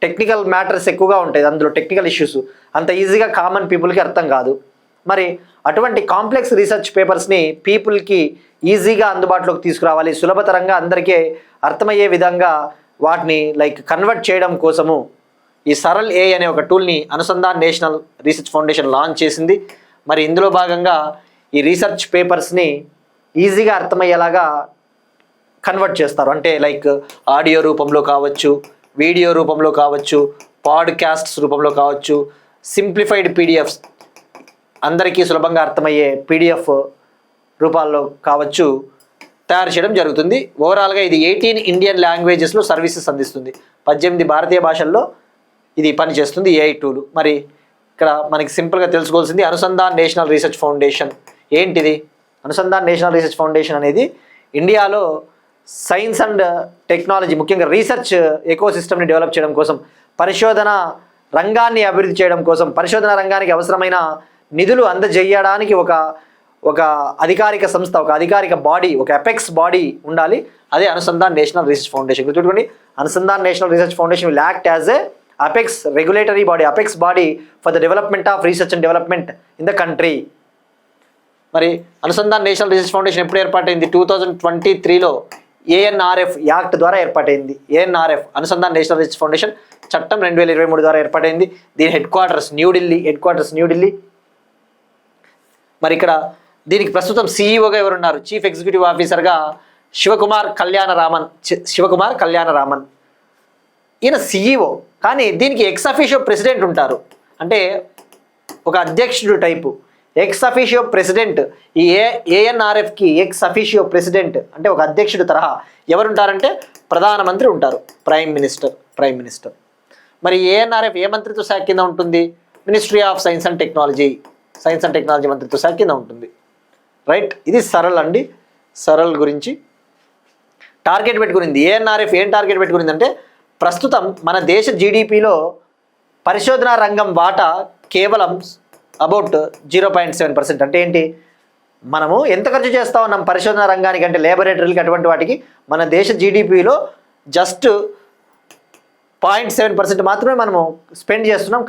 టెక్నికల్ మ్యాటర్స్ ఎక్కువగా ఉంటాయి, అందులో టెక్నికల్ ఇష్యూస్ అంత ఈజీగా కామన్ పీపుల్కి అర్థం కాదు. మరి అటువంటి కాంప్లెక్స్ రీసెర్చ్ పేపర్స్ని పీపుల్కి ఈజీగా అందుబాటులోకి తీసుకురావాలి, సులభతరంగా అందరికీ అర్థమయ్యే విధంగా వాటిని కన్వర్ట్ చేయడం కోసము ఈ సరల్ ఏఐ అనే ఒక టూల్ని Anusandhan national research foundation launch చేసింది. మరి ఇందులో భాగంగా ఈ రీసెర్చ్ పేపర్స్ని ఈజీగా అర్థమయ్యేలాగా కన్వర్ట్ చేస్తారు. అంటే ఆడియో రూపంలో కావచ్చు, వీడియో రూపంలో కావచ్చు, పాడ్కాస్ట్స్ రూపంలో కావచ్చు, సింప్లిఫైడ్ పీడిఎఫ్స్ అందరికీ సులభంగా అర్థమయ్యే పీడిఎఫ్ రూపాల్లో కావచ్చు తయారు చేయడం జరుగుతుంది. ఓవరాల్గా ఇది 18 ఇండియన్ లాంగ్వేజెస్లో సర్వీసెస్ అందిస్తుంది. 18 భారతీయ భాషల్లో ఇది పనిచేస్తుంది ఏఐ టూలు. మరి ఇక్కడ మనకి సింపుల్గా తెలుసుకోవాల్సింది అనుసంధాన్ నేషనల్ రీసెర్చ్ ఫౌండేషన్ ఏంటిది? అనుసంధాన్ నేషనల్ రీసెర్చ్ ఫౌండేషన్ అనేది ఇండియాలో సైన్స్ అండ్ టెక్నాలజీ, ముఖ్యంగా రీసెర్చ్ ఎకోసిస్టమ్ని డెవలప్ చేయడం కోసం, పరిశోధన రంగాన్ని అభివృద్ధి చేయడం కోసం, పరిశోధన రంగానికి అవసరమైన నిధులు అందజేయడానికి ఒక అధికారిక సంస్థ, ఒక అధికారిక బాడీ, ఒక అపెక్స్ బాడీ ఉండాలి. అదే అనుసంధాన్ నేషనల్ రీసెర్చ్ ఫౌండేషన్. గుర్తుపెట్టుకోండి, Anusandhan national research foundation will act as a apex regulatory body, apex body for the development of research and development in the country. మరి అనుసంధాన్ నేషనల్ రీసెర్చ్ ఫౌండేషన్ ఎప్పుడు ఏర్పాటైంది? 2023లో ANRF act ద్వారా ఏర్పాటైంది. ANRF Anusandhan national research foundation చట్టం 2023 ద్వారా ఏర్పాటైంది. దీని head quarters New Delhi. మరి ఇక్కడ దీనికి ప్రస్తుతం సీఈఓగా ఎవరున్నారు? చీఫ్ ఎగ్జిక్యూటివ్ ఆఫీసర్గా శివకుమార్ కళ్యాణరామన్. ఈయన సీఈఓ, కానీ దీనికి ఎక్స్ అఫీషియో ప్రెసిడెంట్ ఉంటారు. అంటే ఒక అధ్యక్షుడు టైపు ఎక్స్ అఫీషియో ప్రెసిడెంట్. ఈ ఏఎన్ఆర్ఎఫ్కి ఎక్స్ అఫీషియో ప్రెసిడెంట్ అంటే ఒక అధ్యక్షుడు తరహా టరంటే ప్రధానమంత్రి ఉంటారు, ప్రైమ్ మినిస్టర్. మరి ఏఎన్ఆర్ఎఫ్ ఏ మంత్రిత్వ శాఖ కింద ఉంటుంది? Ministry of science and technology మంత్రిత్వ శాఖ కింద ఉంటుంది. రైట్, ఇది సరల్ గురించి టార్గెట్ పెట్టుకునింది. ఏఎన్ఆర్ఎఫ్ ఏం టార్గెట్ పెట్టుకునింది అంటే, ప్రస్తుతం మన దేశ జీడిపిలో పరిశోధనా రంగం వాటా కేవలం అబౌట్ 0.7%. అంటే ఏంటి, మనము ఎంత ఖర్చు చేస్తూ ఉన్నాం పరిశోధన రంగానికి అంటే లేబొరేటరీలకి అటువంటి వాటికి? మన దేశ జీడిపిలో జస్ట్ 0.7% మాత్రమే మనము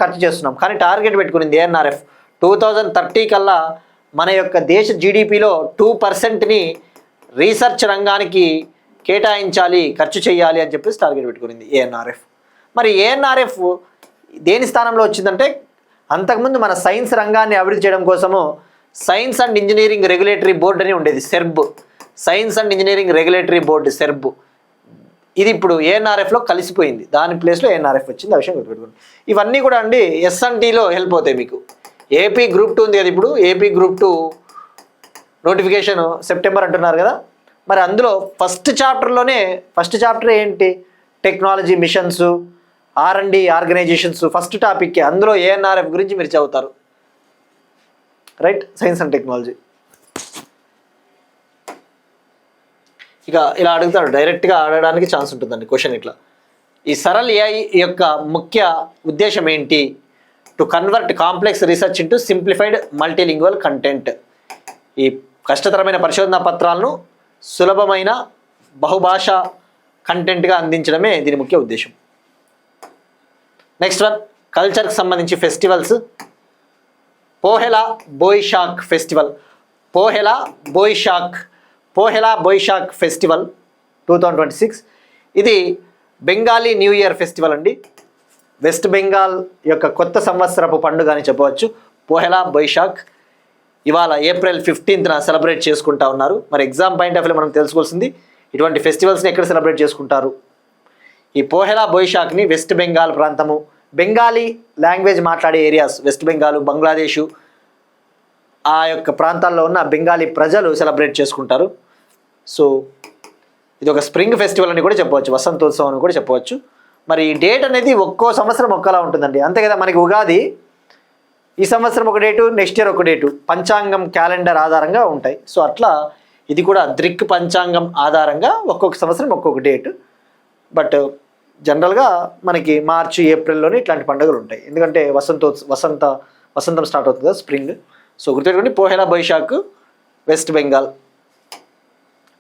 ఖర్చు చేస్తున్నాం. కానీ టార్గెట్ పెట్టుకునింది ఏఎన్ఆర్ఎఫ్ 2030 కల్లా మన యొక్క దేశ జీడిపిలో 2%ని రీసెర్చ్ రంగానికి కేటాయించాలి, ఖర్చు చేయాలి అని చెప్పేసి టార్గెట్ పెట్టుకునింది ఏఎన్ఆర్ఎఫ్. మరి ఏఎన్ఆర్ఎఫ్ దేని స్థానంలో వచ్చిందంటే, అంతకుముందు మన సైన్స్ రంగాన్ని అభివృద్ధి చేయడం కోసము science and engineering regulatory board అని ఉండేది, SERP. Science and engineering regulatory board SERP. ఇది ఇప్పుడు ఏఎన్ఆర్ఎఫ్లో కలిసిపోయింది. దాని ప్లేస్లో ఏఎన్ఆర్ఎఫ్ వచ్చింది. ఆ విషయం గుర్తుపెట్టుకోండి. ఇవన్నీ కూడా ఎస్ఎన్టీలో హెల్ప్ అవుతాయి మీకు. ఏపీ గ్రూప్ 2 ఉంది కదా, ఇప్పుడు ఏపీ గ్రూప్ 2 నోటిఫికేషన్ సెప్టెంబర్ అంటున్నారు కదా, మరి అందులో ఫస్ట్ చాప్టర్ ఏంటి? Technology missions, R&D organisations first topic. అందులో ANRF గురించి మీరు చదువుతారు, రైట్? Science and technology. ఇక ఇలా అడుగుతాడు, డైరెక్ట్గా అడగడానికి ఛాన్స్ ఉంటుందండి క్వశ్చన్ ఇట్లా. ఈ సరళ్ AI యొక్క ముఖ్య ఉద్దేశం ఏంటి? To convert complex research into simplified multilingual content. ఈ కష్టతరమైన పరిశోధనా పత్రాలను సులభమైన బహుభాషా కంటెంట్గా అందించడమే దీని ముఖ్య ఉద్దేశం. నెక్స్ట్ వన్, కల్చర్కి సంబంధించి festivals. పోహెలా Boishakh festival. పోహెలా Boishakh festival 2026. ఇది బెంగాలీ న్యూ ఇయర్ ఫెస్టివల్ అండి. వెస్ట్ బెంగాల్ యొక్క కొత్త సంవత్సరపు పండుగ అని చెప్పవచ్చు పోహెలా బోయిషాక్. ఇవాళ ఏప్రిల్ 15న సెలబ్రేట్ చేసుకుంటా ఉన్నారు. మరి ఎగ్జామ్ పాయింట్ ఆఫ్ వ్యూ మనం తెలుసుకోవాల్సింది, ఇటువంటి ఫెస్టివల్స్ని ఎక్కడ సెలబ్రేట్ చేసుకుంటారు? ఈ పోహెలా బోయిషాక్ని వెస్ట్ బెంగాల్ ప్రాంతము, బెంగాలీ లాంగ్వేజ్ మాట్లాడే ఏరియాస్, వెస్ట్ బెంగాల్, బంగ్లాదేశు ఆ యొక్క ప్రాంతాల్లో ఉన్న బెంగాలీ ప్రజలు సెలబ్రేట్ చేసుకుంటారు. సో ఇది ఒక స్ప్రింగ్ ఫెస్టివల్ అని కూడా చెప్పవచ్చు, వసంతోత్సవం అని కూడా చెప్పవచ్చు. మరి ఈ డేట్ అనేది ఒక్కో సంవత్సరం ఒక్కలా ఉంటుందండి, అంతే కదా. మనకి ఉగాది ఈ సంవత్సరం ఒక డేటు, నెక్స్ట్ ఇయర్ ఒక డేటు, పంచాంగం క్యాలెండర్ ఆధారంగా ఉంటాయి. సో అట్లా ఇది కూడా దృక్ పంచాంగం ఆధారంగా ఒక్కొక్క సంవత్సరం ఒక్కొక్క డేట్. బట్ జనరల్గా మనకి మార్చి ఏప్రిల్లోనే ఇట్లాంటి పండుగలు ఉంటాయి, ఎందుకంటే వసంతం స్టార్ట్ అవుతుంది కదా, స్ప్రింగ్. సో గుర్తుపెట్టుకోండి, Pohela Boishakh, West Bengal.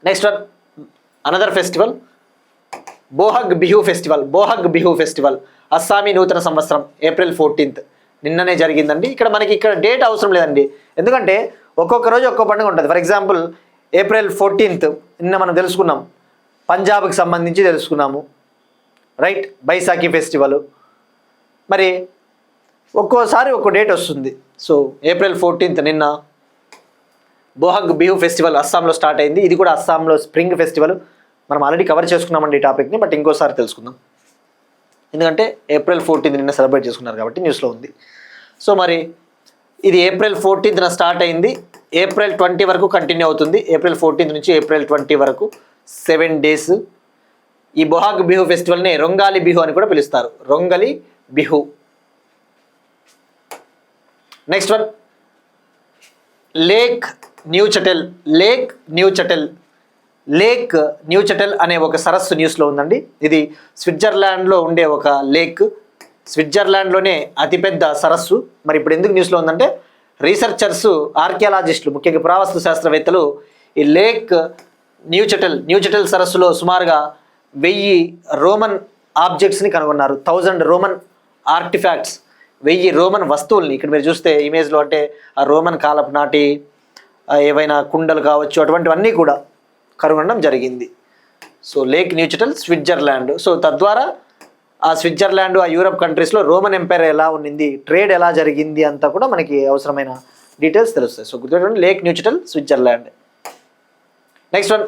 Next one, another festival, Bohag Bihu festival. Assamese నూతన సంవత్సరం ఏప్రిల్ 14th, నిన్ననే జరిగిందండి. ఇక్కడ డేట్ అవసరం లేదండి, ఎందుకంటే ఒక్కొక్క రోజు ఒక్కో పండుగ ఉంటుంది. ఫర్ ఎగ్జాంపుల్ ఏప్రిల్ 14th నిన్న మనం తెలుసుకున్నాం, పంజాబ్కి సంబంధించి తెలుసుకున్నాము, రైట్? బైసాఖీ ఫెస్టివల్. మరి ఒక్కోసారి ఒక్కో డేట్ వస్తుంది. సో ఏప్రిల్ 14th నిన్న బోహగ్ బిహు ఫెస్టివల్ అస్సాంలో స్టార్ట్ అయింది. ఇది కూడా అస్సాంలో స్ప్రింగ్ ఫెస్టివల్. మనం ఆల్రెడీ కవర్ చేసుకున్నామండి ఈ టాపిక్ని, బట్ ఇంకోసారి తెలుసుకుందాం, ఎందుకంటే ఏప్రిల్ 14th నిన్న సెలబ్రేట్ చేసుకున్నారు కాబట్టి న్యూస్లో ఉంది. సో మరి ఇది ఏప్రిల్ 14th స్టార్ట్ అయింది, ఏప్రిల్ 20 వరకు కంటిన్యూ అవుతుంది. ఏప్రిల్ 14th నుంచి ఏప్రిల్ 20 వరకు 7 days. ఈ బొహాగ్ బిహు ఫెస్టివల్ని రొంగాలి బిహు అని కూడా పిలుస్తారు, Rongali Bihu. Next one, lake Neuchatel అనే ఒక సరస్సు న్యూస్లో ఉందండి. ఇది స్విట్జర్లాండ్లో ఉండే ఒక లేక్, స్విట్జర్లాండ్లోనే అతిపెద్ద సరస్సు. మరి ఇప్పుడు ఎందుకు న్యూస్లో ఉందంటే, రీసెర్చర్స్, ఆర్కియాలజిస్టులు, ముఖ్యంగా పురావస్తు శాస్త్రవేత్తలు ఈ లేక్ న్యూచటెల్ సరస్సులో సుమారుగా 1000 రోమన్ ఆబ్జెక్ట్స్ని కనుగొన్నారు. 1000 రోమన్ ఆర్టిఫాక్ట్స్, 1000 రోమన్ వస్తువుల్ని. ఇక్కడ మీరు చూస్తే ఇమేజ్లో అంటే ఆ రోమన్ కాలపు నాటి ఏవైనా కుండలు కావచ్చు, అటువంటివన్నీ కూడా కనుగొనడం జరిగింది. So lake Neuchatel, Switzerland. So తద్వారా ఆ స్విట్జర్లాండ్, ఆ యూరప్ కంట్రీస్లో రోమన్ ఎంపైర్ ఎలా ఉండింది, ట్రేడ్ ఎలా జరిగింది అంతా కూడా మనకి అవసరమైన డీటెయిల్స్ తెలుస్తాయి. సో గుర్తుపెట్టుకోండి, lake Neuchatel, Switzerland. Next one,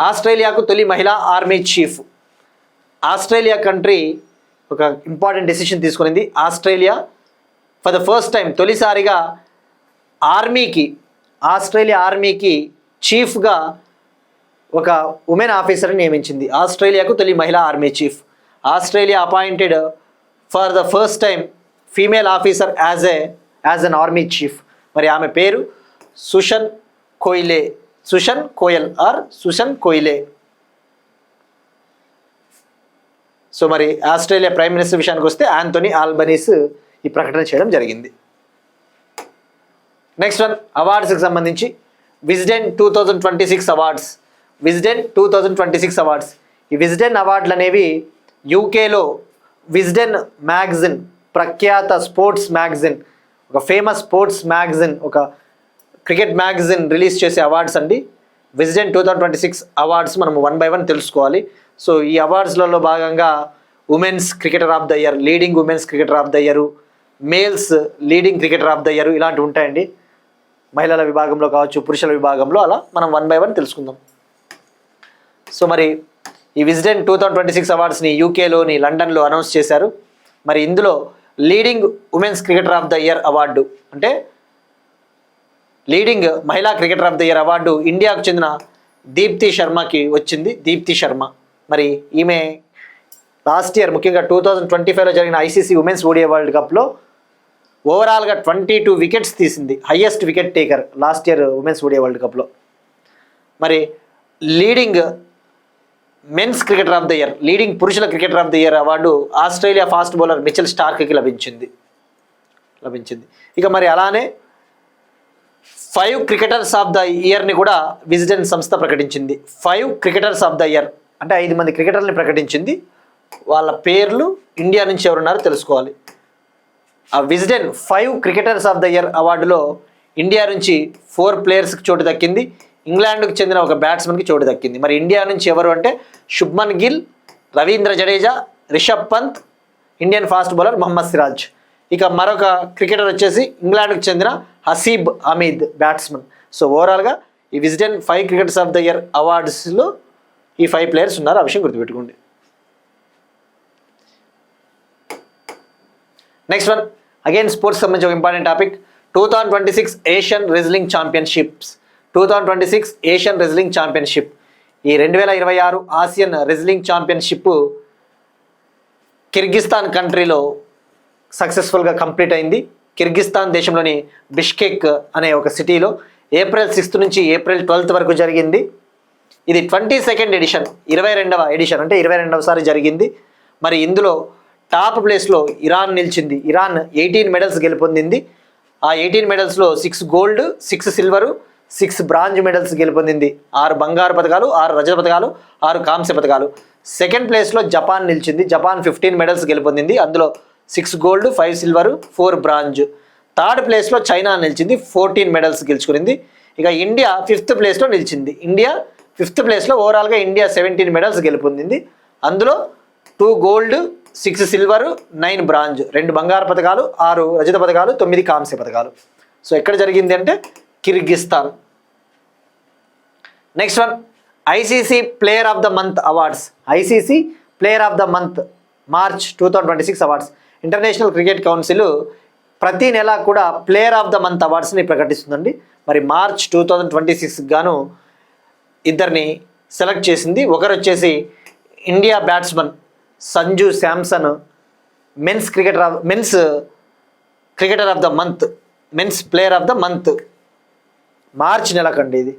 ఆస్ట్రేలియాకు తొలి మహిళా ఆర్మీ చీఫ్. ఆస్ట్రేలియా కంట్రీ ఒక ఇంపార్టెంట్ డెసిషన్ తీసుకునింది. Australia for the first time తొలిసారిగా ఆస్ట్రేలియా ఆర్మీకి చీఫ్గా ఒక ఉమెన్ ఆఫీసర్ని నియమించింది. ఆస్ట్రేలియాకు తొలి మహిళా army chief. Australia appointed for the first time female officer as an army chief. మరి ఆమె పేరు సుషన్ కోయిలే. సో మరి ఆస్ట్రేలియా ప్రైమ్ మినిస్టర్ విషయానికి వస్తే ఆంథోనీ ఆల్బనీస్ ఈ ప్రకటన చేయడం జరిగింది. నెక్స్ట్ వన్, అవార్డ్స్కి సంబంధించి విజ్డెన్ 2026 అవార్డ్స్. ఈ విజ్డెన్ అవార్డులు అనేవి యూకేలో విజ్డెన్ మ్యాగజిన్, ప్రఖ్యాత స్పోర్ట్స్ మ్యాగజిన్, ఒక ఫేమస్ స్పోర్ట్స్ మ్యాగజిన్, ఒక క్రికెట్ మ్యాగజిన్ రిలీజ్ చేసే అవార్డ్స్ అండి. విజ్డెన్ 2026 అవార్డ్స్ మనం 1 by 1 తెలుసుకోవాలి. సో ఈ అవార్డ్స్లలో భాగంగా women's cricketer of the year, leading women's cricketer of the year, males leading cricketer of the year, ఇలాంటివి ఉంటాయండి. మహిళల విభాగంలో కావచ్చు, పురుషుల విభాగంలో, అలా మనం 1 by 1 తెలుసుకుందాం. సో మరి ఈ విజ్డెన్ 2026 అవార్డ్స్ని యూకేలోని లండన్లో అనౌన్స్ చేశారు. మరి ఇందులో leading women's cricketer of the year award, అంటే లీడింగ్ మహిళా cricketer of the year award ఇండియాకు చెందిన దీప్తి శర్మకి వచ్చింది. దీప్తి శర్మ మరి ఈమె లాస్ట్ ఇయర్ ముఖ్యంగా 2025లో జరిగిన ఐసీసీ ఉమెన్స్ ఓడిఐ వరల్డ్ కప్లో ఓవరాల్గా 22 వికెట్స్ తీసింది. Highest wicket taker last year women's ODI world కప్లో. మరి leading men's cricketer of the year, leading పురుషుల cricketer of the year award Australia fast bowler Mitchell స్టార్క్కి లభించింది. ఇక మరి అలానే 5 క్రికెటర్స్ ఆఫ్ ద ఇయర్ని కూడా విజ్డెన్ సంస్థ ప్రకటించింది. 5 క్రికెటర్స్ ఆఫ్ ద ఇయర్ అంటే 5 మంది క్రికెటర్ని ప్రకటించింది. వాళ్ళ పేర్లు ఇండియా నుంచి ఎవరున్నారో తెలుసుకోవాలి. ఆ Wisden 5 cricketers of the year అవార్డులో ఇండియా నుంచి 4 ప్లేయర్స్కి చోటు దక్కింది. ఇంగ్లాండ్కి చెందిన ఒక బ్యాట్స్మెన్కి చోటు దక్కింది. మరి ఇండియా నుంచి ఎవరు అంటే Shubman Gill, Ravindra Jadeja, Rishabh Pant, Indian fast bowler Mohammed Siraj. ఇక మరొక క్రికెటర్ వచ్చేసి ఇంగ్లాండ్కి చెందిన హసీబ్ హమీద్ బ్యాట్స్మెన్. సో ఓవరాల్గా ఈ Wisden 5 cricketers of the year అవార్డ్స్లో ఈ 5 ప్లేయర్స్ ఉన్నారు. ఆ విషయం గుర్తుపెట్టుకోండి. నెక్స్ట్ వన్ అగైన్ స్పోర్ట్స్ సంబంధించి ఒక important topic. 2026 Asian wrestling championships. 2026 Asian wrestling championship, ఈ 2026 ఆసియన్ రెజ్లింగ్ ఛాంపియన్షిప్ కిర్గిస్తాన్ కంట్రీలో సక్సెస్ఫుల్గా కంప్లీట్ అయింది. కిర్గిస్తాన్ దేశంలోని బిష్కెక్ అనే ఒక సిటీలో ఏప్రిల్ 6 నుంచి ఏప్రిల్ 12 వరకు జరిగింది. ఇది 22nd ఎడిషన్, 22వ ఎడిషన్ అంటే 22వసారి జరిగింది. మరి ఇందులో టాప్ ప్లేస్లో ఇరాన్ నిలిచింది. ఇరాన్ 18 మెడల్స్ గెలుపొందింది. ఆ 18 మెడల్స్లో 6 గోల్డ్, 6 సిల్వరు, 6 బ్రాంజ్ మెడల్స్ గెలుపొందింది. 6 బంగారు పథకాలు, 6 రజత పథకాలు, 6 కాంస్య పథకాలు. సెకండ్ ప్లేస్లో జపాన్ నిలిచింది. జపాన్ 15 మెడల్స్ గెలుపొందింది. అందులో 6 గోల్డ్, 5 సిల్వరు, 4 బ్రాంజ్. థర్డ్ ప్లేస్లో చైనా నిలిచింది, 14 మెడల్స్ గెలుచుకునింది. ఇక ఇండియా 5th ప్లేస్లో నిలిచింది. ఇండియా 5th ప్లేస్లో ఓవరాల్గా ఇండియా 17 మెడల్స్ గెలుపొందింది. అందులో 2 గోల్డ్, 6 సిల్వరు, 9 బ్రాంజ్, 2 బంగారు పథకాలు, 6 రజత పథకాలు, 9 కాంస్య పథకాలు. సో ఎక్కడ జరిగింది అంటే Kyrgyzstan. Next one ICC player of the month awards. ICC player of the month March 2026 awards. International cricket council ప్రతి నెల కూడా ప్లేయర్ ఆఫ్ ద మంత్ అవార్డ్స్ని ప్రకటిస్తుందండి. మరి మార్చ్ 2026 గాను ఇద్దరిని సెలెక్ట్ చేసింది. ఒకరు వచ్చేసి India batsman Sanju Samson men's cricketer of the month, men's player of the month March నెలకండి. ఇది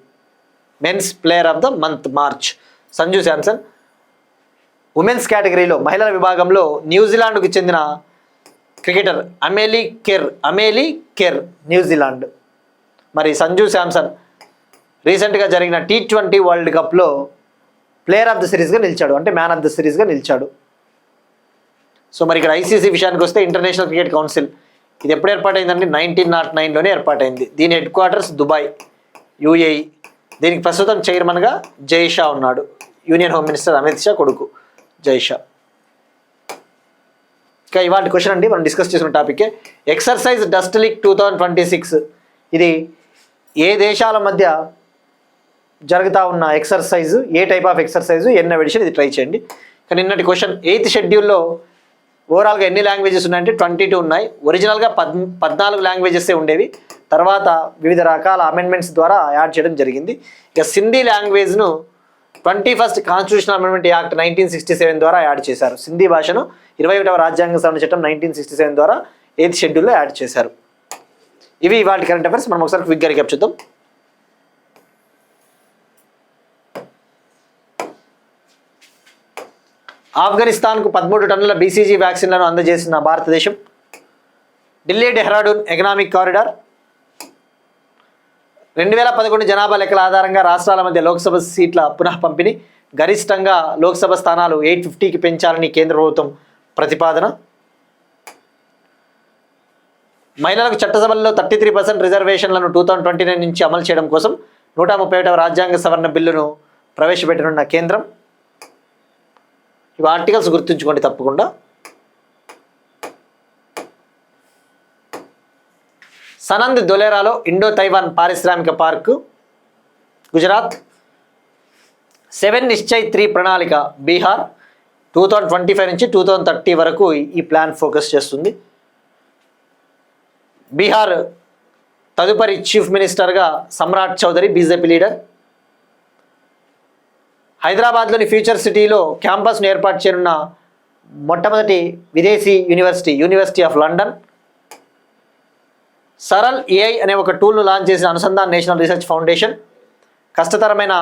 men's player of the month March Sanju Samson. Women's కేటగిరీలో మహిళల విభాగంలో న్యూజిలాండ్కు చెందిన క్రికెటర్ అమేలీ కెర్ న్యూజిలాండ్. మరి సంజు శాంసన్ రీసెంట్గా జరిగిన T20 వరల్డ్ కప్లో ప్లేయర్ ఆఫ్ ద సిరీస్గా నిలిచాడు, అంటే మ్యాన్ ఆఫ్ ద సిరీస్గా నిలిచాడు. సో మరి ఇక్కడ ఐసీసీ విషయానికి వస్తే ఇంటర్నేషనల్ క్రికెట్ కౌన్సిల్ ఇది ఎప్పుడు ఏర్పాటైందంటే 1909లోనే ఏర్పాటైంది. దీని హెడ్ క్వార్టర్స్ దుబాయ్, UAE. దీనికి ప్రస్తుతం చైర్మన్గా జై షా ఉన్నాడు. Union home minister Amit Shah కొడుకు జై షా. ఇంకా ఇవాళ క్వశ్చన్ అండి మనం డిస్కస్ చేసిన టాపికే ఎక్సర్సైజ్ డస్ట్ లీగ్ 2026. ఇది ఏ దేశాల మధ్య జరుగుతూ ఉన్న exercise, A type of exercise, ఎన్నో ఎడిషన్, ఇది ట్రై చేయండి. కానీ నిన్నటి క్వశ్చన్ 8th షెడ్యూల్లో ఓవరాల్గా ఎన్ని లాంగ్వేజెస్ ఉన్నాయంటే 22 ఉన్నాయి. ఒరిజినల్గా 14 లాంగ్వేజెసే ఉండేవి. తర్వాత వివిధ రకాల అమెండ్మెంట్స్ ద్వారా యాడ్ చేయడం జరిగింది. ఇక సింధీ లాంగ్వేజ్ను 21st కాన్స్టిట్యూషనల్ అమెండ్మెంట్ యాక్ట్ 1967 ద్వారా యాడ్ చేశారు. సింధీ భాషను 21వ రాజ్యాంగ సవరణ చట్టం 1967 ద్వారా 8th షెడ్యూల్లో యాడ్ చేశారు. ఇవి ఇవాళ కరెంట్ అఫైర్స్. మనం ఒకసారి క్విక్గా రికాప్ చూద్దాం. ఆఫ్ఘనిస్తాన్కు 13 టన్నుల BCG వ్యాక్సిన్లను అందజేసిన భారతదేశం. Delhi Dehradun economic corridor. 2011 జనాభా లెక్కల ఆధారంగా రాష్ట్రాల మధ్య లోక్సభ సీట్ల పునః పంపిణీ. గరిష్టంగా లోక్సభ స్థానాలు 850కి పెంచాలని కేంద్ర ప్రభుత్వం ప్రతిపాదన. మహిళలకు చట్టసభల్లో 33% రిజర్వేషన్లను 2029 నుంచి అమలు చేయడం కోసం 131వ రాజ్యాంగ సవరణ బిల్లును ప్రవేశపెట్టనున్న కేంద్రం. ఇవి ఆర్టికల్స్ గుర్తుంచుకోండి తప్పకుండా. సనంద్ ధోలేరాలో ఇండో తైవాన్ పారిశ్రామిక పార్కు గుజరాత్. 7 నిశ్చయ్ 3 ప్రణాళిక బీహార్. 2025 నుంచి 2030 వరకు ఈ ప్లాన్ ఫోకస్ చేస్తుంది. బీహార్ తదుపరి చీఫ్ మినిస్టర్గా సమ్రాట్ చౌదరి బీజేపీ లీడర్. హైదరాబాద్లోని ఫ్యూచర్ సిటీలో క్యాంపస్ను ఏర్పాటు చేయనున్న మొట్టమొదటి విదేశీ university of London. Saral AI అనే ఒక టూల్ను లాంచ్ చేసిన అనుసంధాన్ నేషనల్ రీసెర్చ్ ఫౌండేషన్ కష్టతరమైన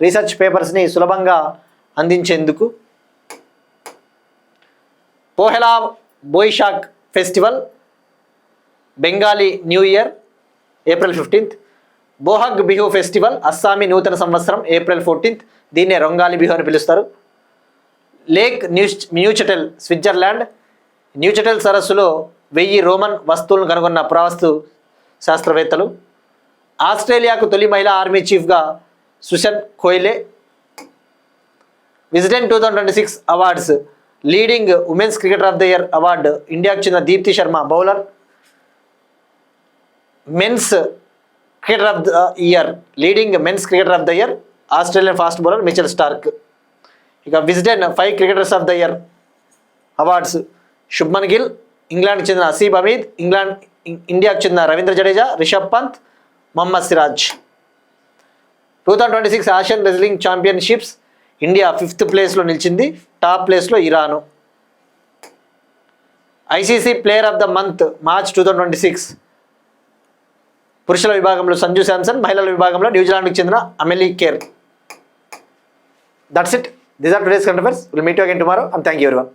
రీసెర్చ్ పేపర్స్ని సులభంగా అందించేందుకు. Pohela Boishakh festival, Bengali new year April 15th. Bohag Bihu festival, Assamese నూతన సంవత్సరం ఏప్రిల్ 14th. దీన్నే రొంగాలి బిహు అని పిలుస్తారు. Lake న్యూచెటెల్ Switzerland. న్యూచెటెల్ సరస్సులో 1000 రోమన్ వస్తువులను కనుగొన్న పురావస్తు శాస్త్రవేత్తలు. ఆస్ట్రేలియాకు తొలి మహిళా ఆర్మీ చీఫ్గా Susan Coyle. Wisden 2026 awards, leading women's cricketer of the year award ఇండియాకు చెందిన Deepti Sharma bowler. Men's cricketer of the year, leading men's cricketer of the year Australian fast bowler Mitchell Starc. ఇక Wisden 5 cricketers of the year awards, Shubman Gill, ఇంగ్లాండ్కి చెందిన అసీబ్ అమీద్, ఇండియాకు చెందిన Ravindra Jadeja, Rishabh Pant, Mohammed Siraj. 2026 Asian wrestling championships, India 5th ప్లేస్లో నిలిచింది, top ప్లేస్లో Iran. ICC player of the month March 2026 పురుషుల విభాగంలో సంజు శాంసన్, మహిళల విభాగంలో న్యూజిలాండ్కి చెందిన Amelia Kerr. That's it. These are today's current affairs. Will meet you again tomorrow and thank you everyone.